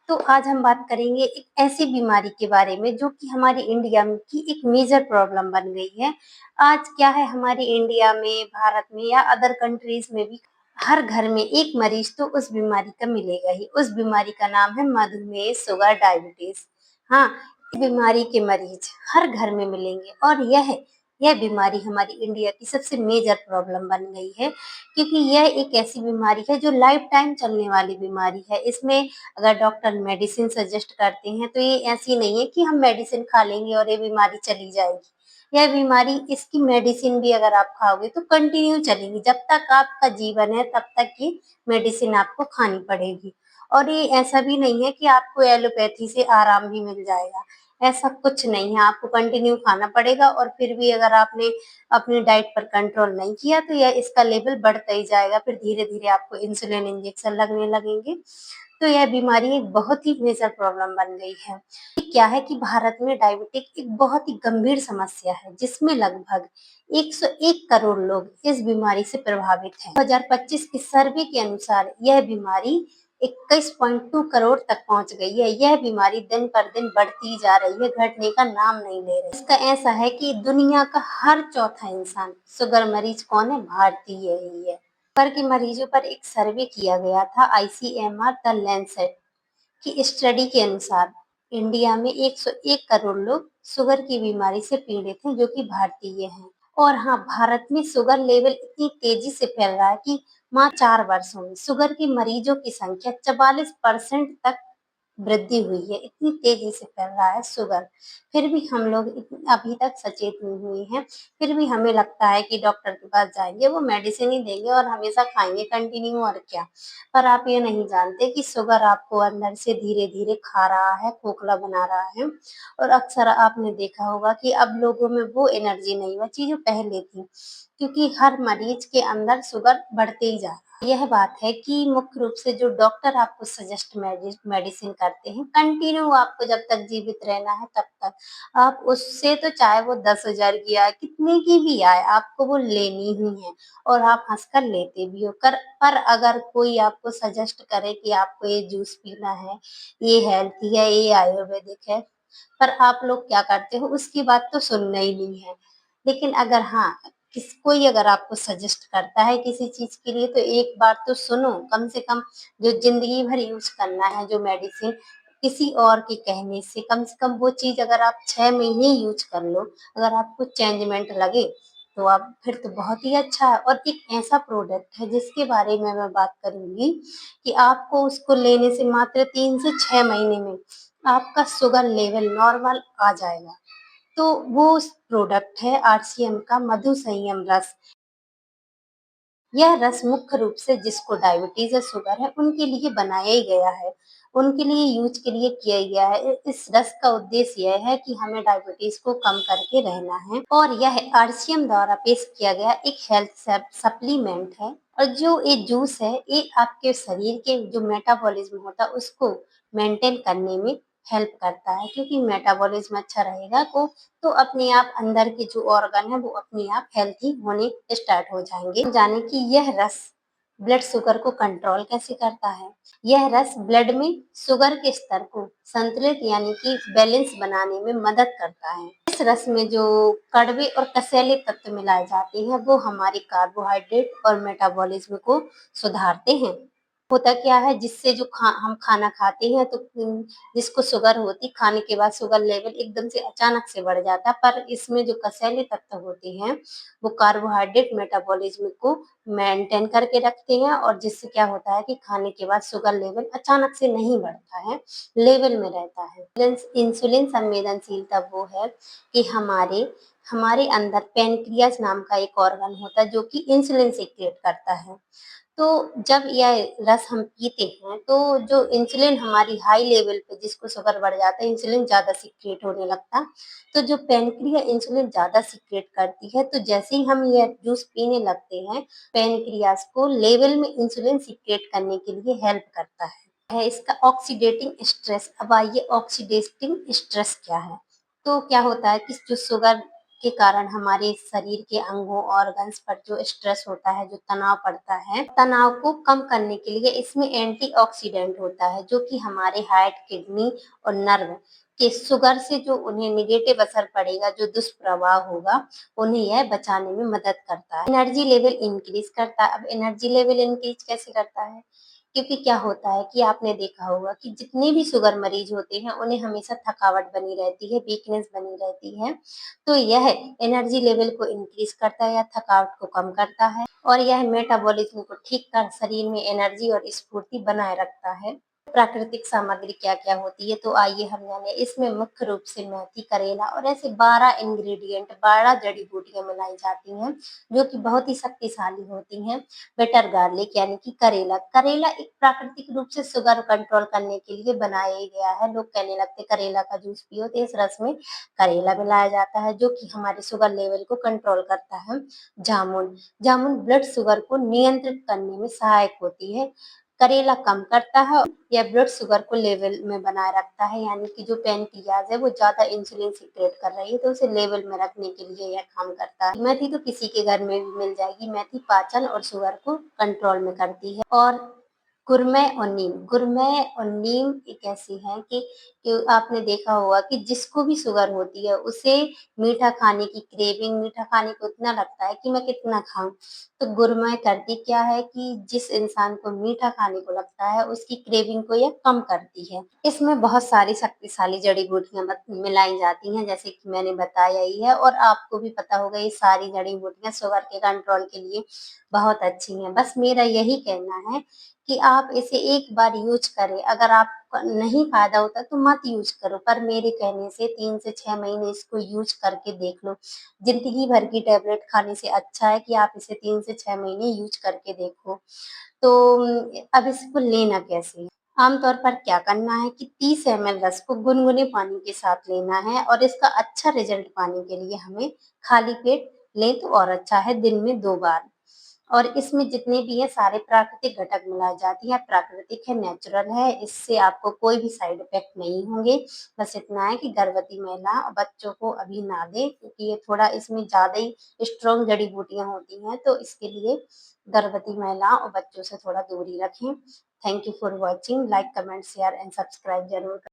तो आज हम बात करेंगे एक ऐसी बीमारी के बारे में जो कि हमारे इंडिया में की एक मेजर प्रॉब्लम बन गई है। आज क्या है, हमारे इंडिया में, भारत में या अदर कंट्रीज में भी हर घर में एक मरीज तो उस बीमारी का मिलेगा ही। उस बीमारी का नाम है मधुमेह, शुगर, डायबिटीज। हाँ, इस बीमारी के मरीज हर घर में मिलेंगे और यह बीमारी हमारी इंडिया की सबसे मेजर प्रॉब्लम बन गई है, क्योंकि यह एक ऐसी बीमारी है जो लाइफ टाइम चलने वाली बीमारी है। इसमें अगर डॉक्टर मेडिसिन सजेस्ट करते हैं तो ये ऐसी नहीं है कि हम मेडिसिन खा लेंगे और ये बीमारी चली जाएगी। यह बीमारी, इसकी मेडिसिन भी अगर आप खाओगे तो कंटिन्यू चलेगी। जब तक आपका जीवन है तब तक ये मेडिसिन आपको खानी पड़ेगी। और ये ऐसा भी नहीं है कि आपको एलोपैथी से आराम भी मिल जाएगा। ऐसा कुछ नहीं है, आपको कंटिन्यू खाना पड़ेगा। और फिर भी अगर आपने अपनी डाइट पर कंट्रोल नहीं किया तो यह इसका लेवल बढ़ता ही जाएगा। फिर धीरे धीरे आपको इंसुलिन इंजेक्शन लगने लगेंगे। तो यह बीमारी एक बहुत ही मेजर प्रॉब्लम बन गई है। क्या है कि भारत में डायबिटिक एक बहुत ही गंभीर समस्या है, जिसमें लगभग 101 करोड़ लोग इस बीमारी से प्रभावित हैं। 2025 के सर्वे के अनुसार यह बीमारी 21.2 करोड़ तक पहुंच गई है। यह बीमारी दिन पर दिन बढ़ती जा रही है, घटने का नाम नहीं ले रही। इसका ऐसा है कि दुनिया का हर चौथा इंसान शुगर मरीज कौन है? भारतीय ही है। शुगर के मरीजों पर एक सर्वे किया गया था आईसीएमआर द लैंसेट की स्टडी के अनुसार इंडिया में 101 करोड़ लोग शुगर की बीमारी से पीड़ित हैं, जो कि भारतीय हैं। और हाँ, भारत में शुगर लेवल इतनी तेजी से फैल रहा है कि मात्र 4 वर्षों में शुगर के मरीजों की संख्या 44% तक वृद्धि हुई है। इतनी तेजी से फैल रहा है शुगर। फिर भी हम लोग अभी तक सचेत नहीं हुए हैं। फिर भी हमें लगता है कि डॉक्टर के पास जाएंगे, वो मेडिसिन ही देंगे और हमेशा खाएंगे कंटिन्यू, और क्या। पर आप ये नहीं जानते कि शुगर आपको अंदर से धीरे धीरे खा रहा है, खोखला बना रहा है। और अक्सर आपने देखा होगा कि अब लोगों में वो एनर्जी नहीं बची जो पहले थी, क्योंकि हर मरीज के अंदर शुगर बढ़ते ही जा रहा है। यह बात है कि मुख्य रूप से जो डॉक्टर आपको सजेस्ट मेडिसिन करते हैं, कंटिन्यू आपको जब तक जीवित रहना है तब तक आप उससे, तो चाहे वो 10,000 की आए, कितने की भी आए, आपको वो लेनी ही है। और आप हंसकर लेते भी हो कर। पर अगर कोई आपको सजेस्ट करे कि आपको ये जूस पीना है, ये हेल्थी है, ये आयुर्वेदिक है, पर आप लोग क्या करते हो, उसकी बात तो सुनना ही नहीं है। लेकिन अगर हाँ, कोई अगर आपको सजेस्ट करता है किसी चीज के लिए, तो एक बार तो सुनो कम से कम। जो जिंदगी भर यूज करना है जो मेडिसिन, किसी और के कहने से कम वो चीज अगर आप 6 महीने यूज कर लो, अगर आपको चेंजमेंट लगे, तो आप फिर तो बहुत ही अच्छा है। और एक ऐसा प्रोडक्ट है जिसके बारे में मैं बात करूंगी कि आपको उसको लेने से मात्र 3 से 6 महीने में आपका शुगर लेवल नॉर्मल आ जाएगा। तो वो प्रोडक्ट है आरसीएम का मधु संयम रस। यह रस मुख्य रूप से जिसको डायबिटीज या शुगर है उनके लिए बनाया ही गया है, उनके लिए यूज के लिए किया गया है। इस रस का उद्देश्य यह है कि हमें डायबिटीज को कम करके रहना है। और यह आरसीएम द्वारा पेश किया गया एक हेल्थ सप्लीमेंट है। और जो ये जूस है, ये आपके शरीर के जो मेटाबॉलिज्म होता है उसको मेंटेन करने में हेल्प करता है, क्योंकि मेटाबॉलिज्म अच्छा रहेगा तो अपने आप अंदर के जो ऑर्गन है वो अपने आप हेल्थी होने स्टार्ट हो जाएंगे। जाने कि यह रस ब्लड शुगर को कंट्रोल कैसे करता है। यह रस ब्लड में शुगर के स्तर को संतुलित यानी कि बैलेंस बनाने में मदद करता है। इस रस में जो कड़वे और कसैले तत्व मिलाए जाते हैं वो हमारी कार्बोहाइड्रेट और मेटाबॉलिज्म को सुधारते हैं। होता क्या है, जिससे जो हम खाना खाते हैं तो जिसको शुगर होती, खाने के बाद शुगर लेवल एकदम से अचानक से बढ़ जाता है। पर इसमें जो कसैले तत्व होते हैं वो कार्बोहाइड्रेट मेटाबॉलिज्म को मेंटेन करके रखते हैं, और जिससे क्या होता है कि खाने के बाद शुगर लेवल अचानक से नहीं बढ़ता है, लेवल में रहता है। इंसुलिन संवेदनशीलता वो है कि हमारे अंदर पेनक्रियाज नाम का एक ऑर्गन होता है जो कि इंसुलिन सीक्रेट करता है। तो जब यह रस हम पीते हैं तो जो इंसुलिन हमारी हाई लेवल पे, जिसको शुगर बढ़ जाता है, इंसुलिन ज्यादा सीक्रेट होने लगता। तो जो पेनक्रिया इंसुलिन ज्यादा सीक्रेट करती है, तो जैसे ही हम यह जूस पीने लगते हैं, पेनक्रियास को लेवल में इंसुलिन सीक्रेट करने के लिए हेल्प करता है इसका ऑक्सीडेटिंग स्ट्रेस। अब आइए, ऑक्सीडेटिंग स्ट्रेस क्या है। तो क्या होता है कि जो शुगर के कारण हमारे शरीर के अंगों ऑर्गन्स पर जो स्ट्रेस होता है, जो तनाव पड़ता है, तनाव को कम करने के लिए इसमें एंटीऑक्सीडेंट होता है, जो कि हमारे हार्ट, किडनी और नर्व के शुगर से जो उन्हें नेगेटिव असर पड़ेगा, जो दुष्प्रभाव होगा, उन्हें यह बचाने में मदद करता है। एनर्जी लेवल इंक्रीज करता है। अब एनर्जी लेवल इंक्रीज कैसे करता है? क्योंकि क्या होता है कि आपने देखा होगा कि जितने भी शुगर मरीज होते हैं, उन्हें हमेशा थकावट बनी रहती है, वीकनेस बनी रहती है। तो यह एनर्जी लेवल को इंक्रीज करता है या थकावट को कम करता है, और यह मेटाबॉलिज्म को ठीक कर शरीर में एनर्जी और स्फूर्ति बनाए रखता है। प्राकृतिक सामग्री क्या-क्या होती है, तो आइए हम जाने। इसमें मुख्य रूप से मेथी, करेला और ऐसे 12 इंग्रेडिएंट, 12 जड़ी-बूटियाँ मिलाई जाती हैं, जो कि बहुत ही शक्तिशाली होती हैं। बिटर गार्लिक यानी कि करेला। करेला एक प्राकृतिक रूप से शुगर कंट्रोल करने के लिए बनाया गया है। लोग कहने लगते करेला का जूस पियो, तो इस रस में करेला मिलाया जाता है, जो कि हमारे शुगर लेवल को कंट्रोल करता है। जामुन। जामुन ब्लड शुगर को नियंत्रित करने में सहायक होती है। करेला कम करता है या ब्लड शुगर को लेवल में बनाए रखता है, यानी कि जो पैनक्रियाज है वो ज्यादा इंसुलिन सीक्रेट कर रही है, तो उसे लेवल में रखने के लिए यह काम करता है। मेथी तो किसी के घर में भी मिल जाएगी। मेथी पाचन और शुगर को कंट्रोल में करती है। और गुरमे और नीम। गुरमे और नीम एक ऐसी है कि आपने देखा होगा कि जिसको भी शुगर होती है, उसे मीठा खाने की क्रेविंग, मीठा खाने को इतना लगता है कि मैं कितना खाऊं। तो गुरमे करती क्या है कि जिस इंसान को मीठा खाने को लगता है, उसकी क्रेविंग को यह कम करती है। इसमें बहुत सारी शक्तिशाली जड़ी बूटियां मिलाई जाती हैं, जैसे कि मैंने बताया ही है, और आपको भी पता होगा ये सारी जड़ी बूटियां शुगर के कंट्रोल के लिए बहुत अच्छी हैं। बस मेरा यही कहना है कि आप इसे एक बार यूज करें। अगर आपको नहीं फायदा होता तो मत यूज करो, पर मेरे कहने से 3 से 6 महीने इसको यूज करके देख लो। जिंदगी भर की टैबलेट खाने से अच्छा है कि आप इसे 3 से 6 महीने यूज करके देखो। तो अब इसको लेना कैसे है? आमतौर पर क्या करना है कि 30 ml रस को गुनगुने पानी के साथ लेना है, और इसका अच्छा रिजल्ट पाने के लिए हमें खाली पेट लें तो और अच्छा है, दिन में 2 बार। और इसमें जितने भी हैं सारे प्राकृतिक घटक मिलाई जाती है, प्राकृतिक है, नेचुरल है, इससे आपको कोई भी साइड इफेक्ट नहीं होंगे। बस इतना है कि गर्भवती महिला और बच्चों को अभी ना दें, क्योंकि ये थोड़ा इसमें ज्यादा ही स्ट्रॉन्ग जड़ी बूटियां होती हैं, तो इसके लिए गर्भवती महिला और बच्चों से थोड़ा दूरी रखें। Thank you for watching. Like, comment, share and subscribe जरूर करें।